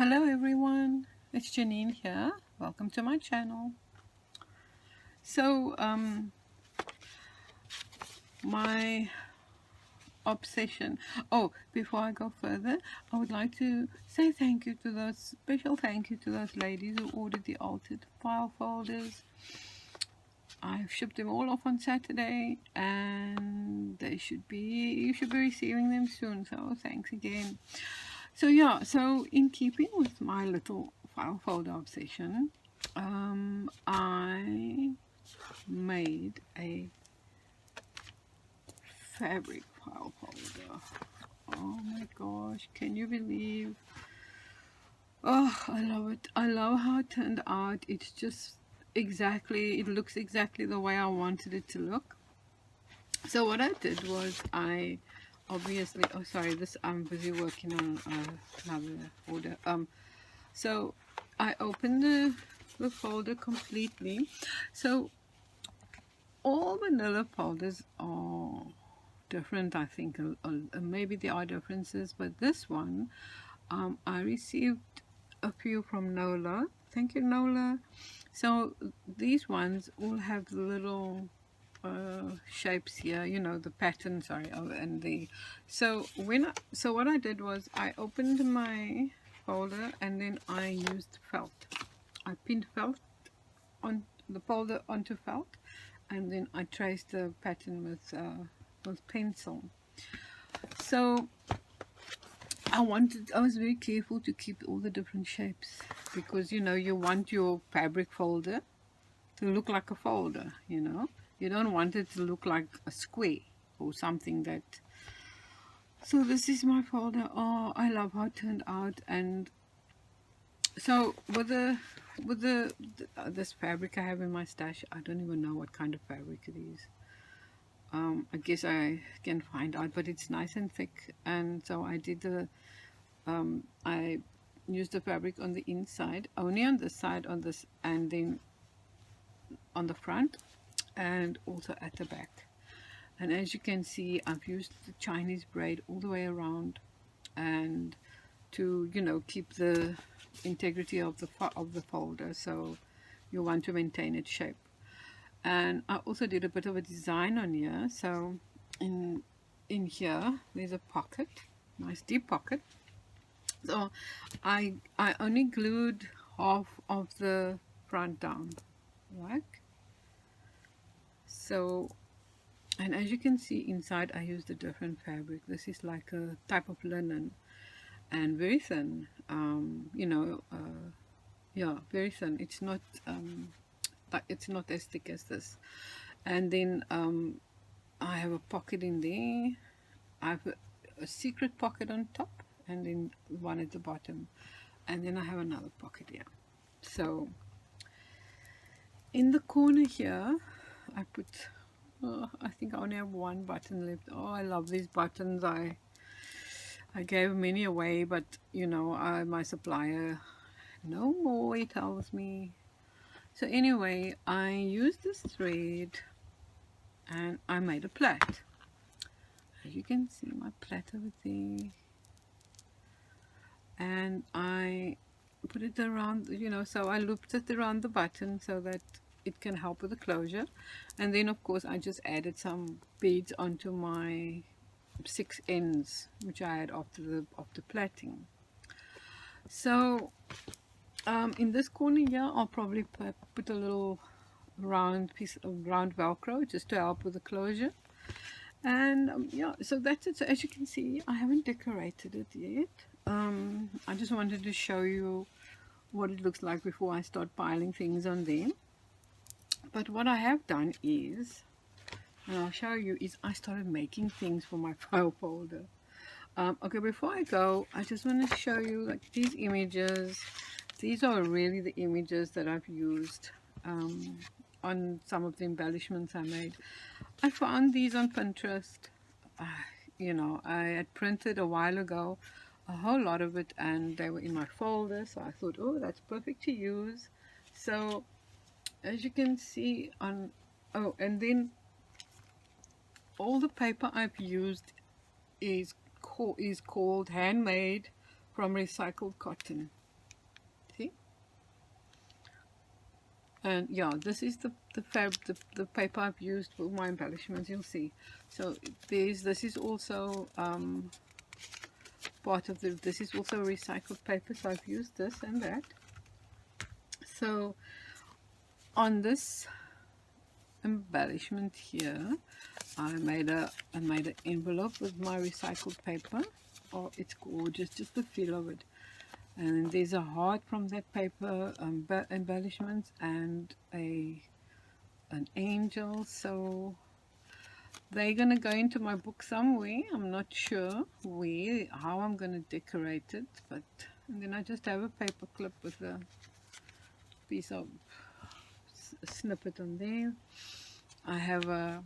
Hello everyone, it's Janine here. Welcome to my channel. So my obsession. Oh, before I go further, I would like to say special thank you to those ladies who ordered the altered file folders. I've shipped them all off on Saturday and you should be receiving them soon, so thanks again. So yeah, so in keeping with my little file folder obsession, I made a fabric file folder. Oh my gosh, can you believe? Oh, I love it. I love how it turned out. It's just it looks exactly the way I wanted it to look. So what I did was I obviously, oh sorry, I'm busy working on another order. So I opened the folder completely. So all manila folders are different, I think. Maybe there are differences, but this one, I received a few from Nola. Thank you, Nola. So these ones all have the little shapes here, you know, the pattern, sorry, and the so what I did was I opened my folder and then I used felt. I pinned felt on the folder onto felt, and then I traced the pattern with pencil. So I was very careful to keep all the different shapes, because you know you want your fabric folder to look like a folder, you know. You don't want it to look like a square or something that. So this is my folder. Oh, I love how it turned out. And so with this fabric I have in my stash, I don't even know what kind of fabric it is. I guess I can find out, but it's nice and thick. And so I did I used the fabric on the inside, only on this side, on this, and then on the front, and also at the back. And as you can see, I've used the Chinese braid all the way around, and to, you know, keep the integrity of the folder, so you want to maintain its shape. And I also did a bit of a design on here. So in here there's a pocket, nice deep pocket. So I only glued half of the front down, like so. And as you can see inside, I used a different fabric. This is like a type of linen, and very thin, you know, yeah, very thin. It's not as thick as this. And then I have a pocket in there. I have a secret pocket on top, and then one at the bottom, and then I have another pocket here. So in the corner here I put, I think I only have one button left. Oh, I love these buttons. I gave many away, but you know, my supplier, no more, he tells me. So anyway, I used this thread and I made a plait. As you can see, my plait over there, and I put it around, you know, so I looped it around the button so that it can help with the closure. And then of course I just added some beads onto my 6 ends which I had after the plaiting. So in this corner here I'll probably put a little round piece of round velcro just to help with the closure. And yeah, so that's it. So as you can see, I haven't decorated it yet. I just wanted to show you what it looks like before I start piling things on them. But what I have done is, and I'll show you, is I started making things for my file folder. Okay, before I go, I just want to show you like these images. These are really the images that I've used on some of the embellishments I made. I found these on Pinterest. You know, I had printed a while ago a whole lot of it, and they were in my folder, so I thought, oh, that's perfect to use. So as you can see on, oh, and then all the paper I've used is called handmade from recycled cotton. And yeah, this is the paper I've used for my embellishments. You'll see. So this is also part of the, this is also recycled paper, so I've used this and that. So on this embellishment here, I made an envelope with my recycled paper. Oh, it's gorgeous, just the feel of it. And there's a heart from that paper, embellishments, and an angel. So they're gonna go into my book somewhere. I'm not sure where, how I'm gonna decorate it, but and then I just have a paper clip with a piece of snippet on there. I have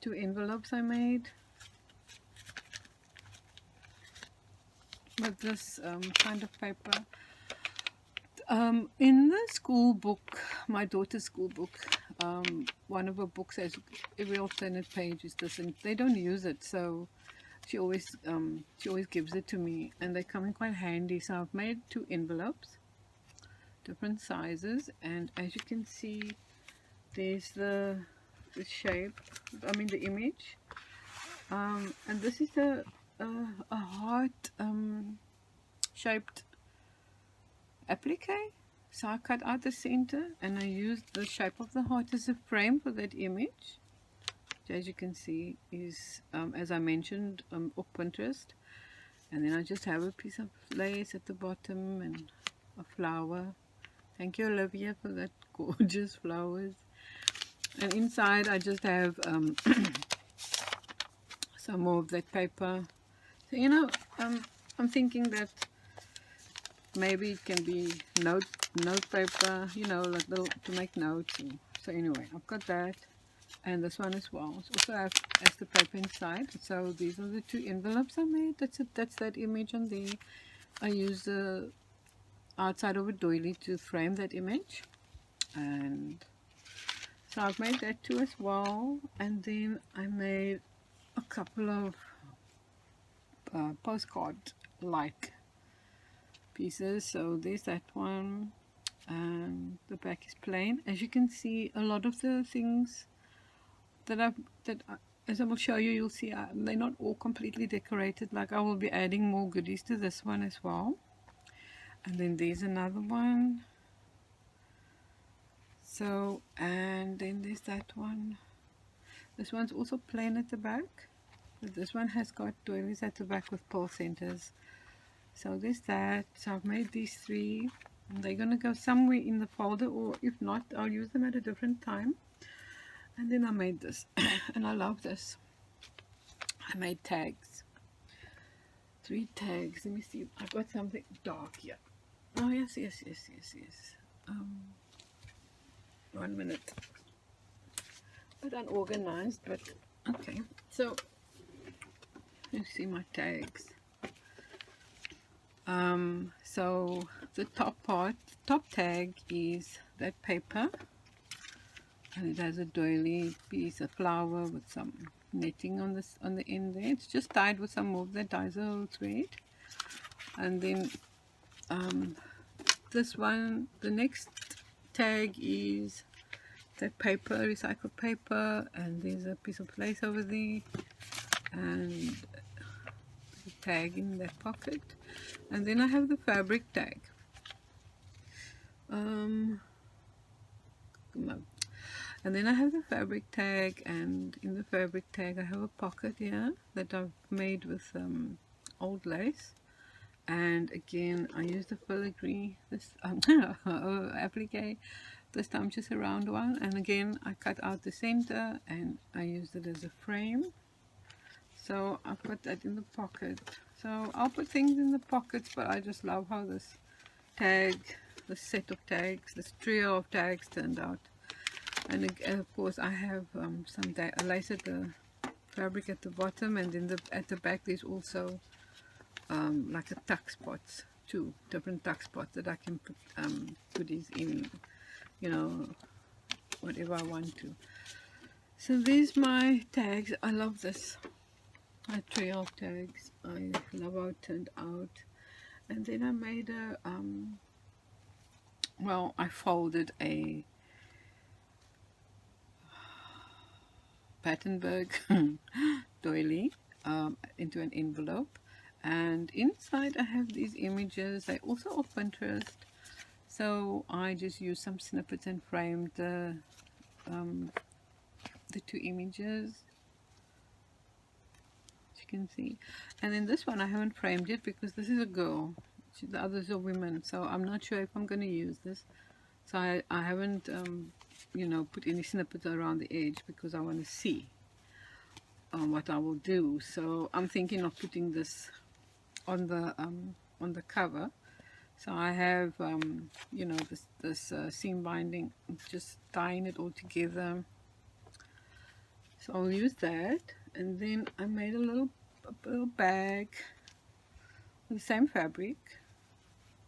two envelopes I made with this kind of paper. In the school book, my daughter's school book, one of her books has every alternate page is this, and they don't use it, so she always gives it to me, and they come in quite handy. So I've made two envelopes, different sizes, and as you can see, there's the shape, I mean the image, and this is a heart shaped applique. So I cut out the center and I used the shape of the heart as a frame for that image, which as you can see is as I mentioned off Pinterest. And then I just have a piece of lace at the bottom and a flower. Thank you, Olivia, for that gorgeous flowers. And inside I just have some more of that paper. So you know, I'm thinking that maybe it can be note paper, you know, like little to make notes. So anyway, I've got that, and this one as well. It also has the paper inside. So these are the two envelopes I made. That's it. That's that image on there. I used the outside of a doily to frame that image, and so I've made that too as well. And then I made a couple of postcard like pieces. So there's that one, and the back is plain. As you can see, a lot of the things that as I will show you, you'll see they're not all completely decorated. Like I will be adding more goodies to this one as well. And then there's another one. So, and then there's that one. This one's also plain at the back, but this one has got doilies at the back with pearl centers. So there's that. So I've made these three, and they're gonna go somewhere in the folder, or if not, I'll use them at a different time. And then I made this, and I love this. I made tags, 3 tags. Let me see. I've got something dark here. Oh yes. 1 minute. A bit unorganized, but okay. So you see my tags. So the top tag is that paper, and it has a doily piece, a flower with some netting on the end there. It's just tied with some more of that Daiso thread. And then this one, the next tag is that paper, recycled paper, and there's a piece of lace over there, and the tag in that pocket. And then I have the fabric tag. And then I have the fabric tag, and in the fabric tag I have a pocket here that I've made with old lace. And again, I use the filigree, this applique, this time just a round one. And again, I cut out the center and I used it as a frame. So I've got that in the pocket. So I'll put things in the pockets, but I just love how this tag, this set of tags, this trio of tags turned out. And of course I have some lace at the fabric at the bottom, and then at the back there's also like a tuck spots, 2 different tuck spots that I can put goodies in, you know, whatever I want to. So these my tags. I love this. My trio of tags. I love how it turned out. And then I made a well, I folded a Battenberg doily into an envelope, and inside I have these images. They also off Pinterest, so I just used some snippets and framed the 2 images, as you can see. And then this one I haven't framed it because this is a girl, the others are women, so I'm not sure if I'm going to use this. So I haven't you know, put any snippets around the edge because I want to see what I will do. So I'm thinking of putting this on the cover. So I have you know, this seam binding, just tying it all together. So I'll use that, and then I made a little bag with the same fabric.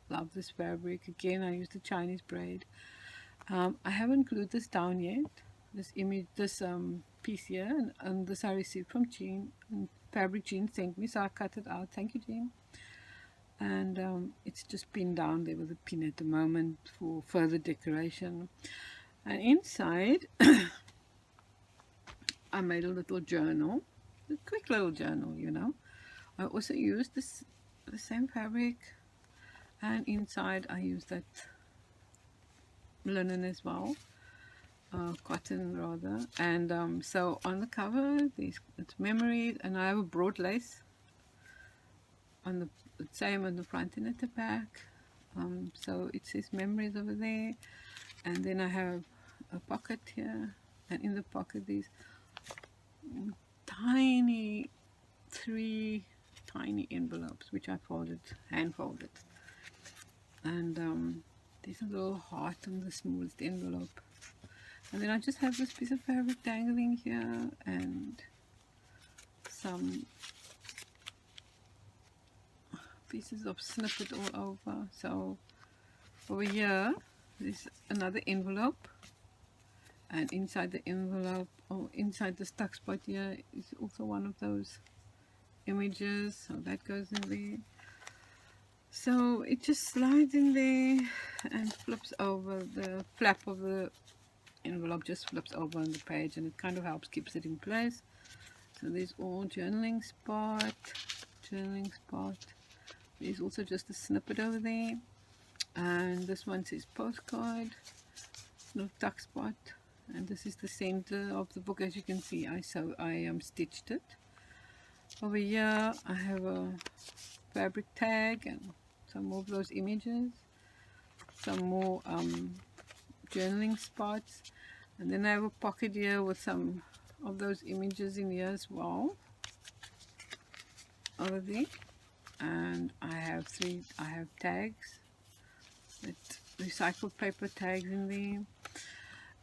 Love this fabric. Again, I used the Chinese braid. I haven't glued this down yet. This piece here, and this I received from Jean. And Fabric Jean sent me, so I cut it out. Thank you, Jean. And it's just pinned down there with a pin at the moment for further decoration. And inside I made a little journal, a quick little journal, you know. I also used the same fabric, and inside I used that linen as well, cotton rather. And so on the cover it's memories, and I have a broad lace on the same on the front and at the back. So it says memories over there, and then I have a pocket here, and in the pocket these tiny 3 tiny envelopes which I hand folded, and there's a little heart on the smallest envelope. And then I just have this piece of fabric dangling here, and some pieces of snippet all over. So over here there's another envelope, and inside the envelope, or inside the stuck spot here, is also one of those images, so that goes in there. So it just slides in there and flips over. The flap of the envelope just flips over on the page, and it kind of helps keeps it in place. So there's all journaling spot. There's also just a snippet over there, and this one says postcard, no tuck spot. And this is the center of the book, as you can see. I stitched it. Over here I have a fabric tag and some more of those images, some more journaling spots, and then I have a pocket here with some of those images in here as well over there. And I have tags, with recycled paper tags in there,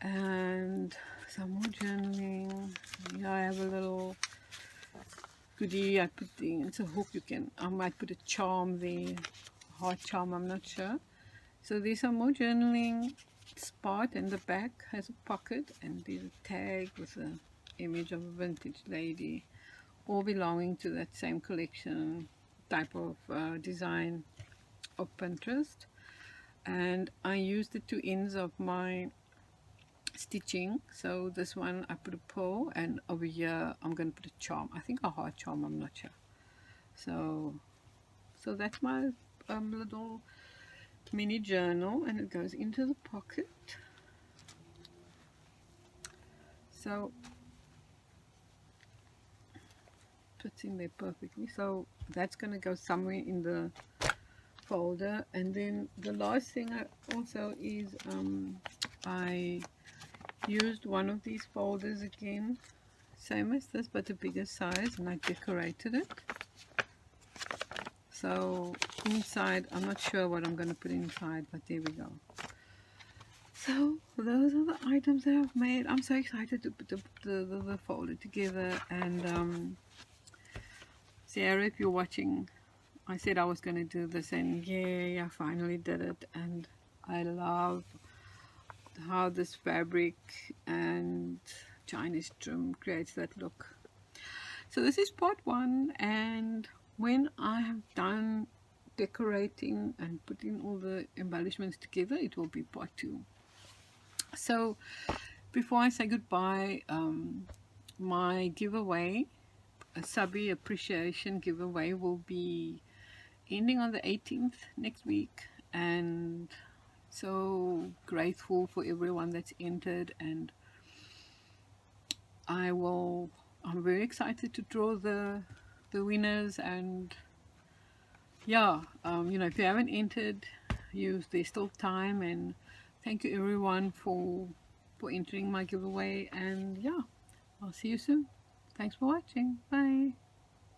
and some more journaling. Here I have a little goodie I put in. It's a hook. I might put a charm there, heart charm, I'm not sure. So there's some more journaling spot, and the back has a pocket, and there's a tag with an image of a vintage lady, all belonging to that same collection type of design of Pinterest. And I used the 2 ends of my stitching. So this one I put a pearl, and over here I'm going to put a charm. I think a heart charm, I'm not sure. So that's my little mini journal, and it goes into the pocket. So fits in there perfectly. So that's going to go somewhere in the folder. And then the last thing I also is I used one of these folders again, same as this but a bigger size, and I decorated it. So inside, I'm not sure what I'm going to put inside, but there we go. So those are the items that I've made. I'm so excited to put the folder together. And Sarah, if you're watching, I said I was going to do this, and yay, I finally did it. And I love how this fabric and Chinese trim creates that look. So this is part 1, and when I have done decorating and putting all the embellishments together, it will be part 2. So before I say goodbye, my giveaway, a subby appreciation giveaway, will be ending on the 18th next week, and so grateful for everyone that's entered. And I'm very excited to draw the winners. And yeah, if you haven't entered, there's still time. And thank you everyone for entering my giveaway. And yeah, I'll see you soon. Thanks for watching. Bye.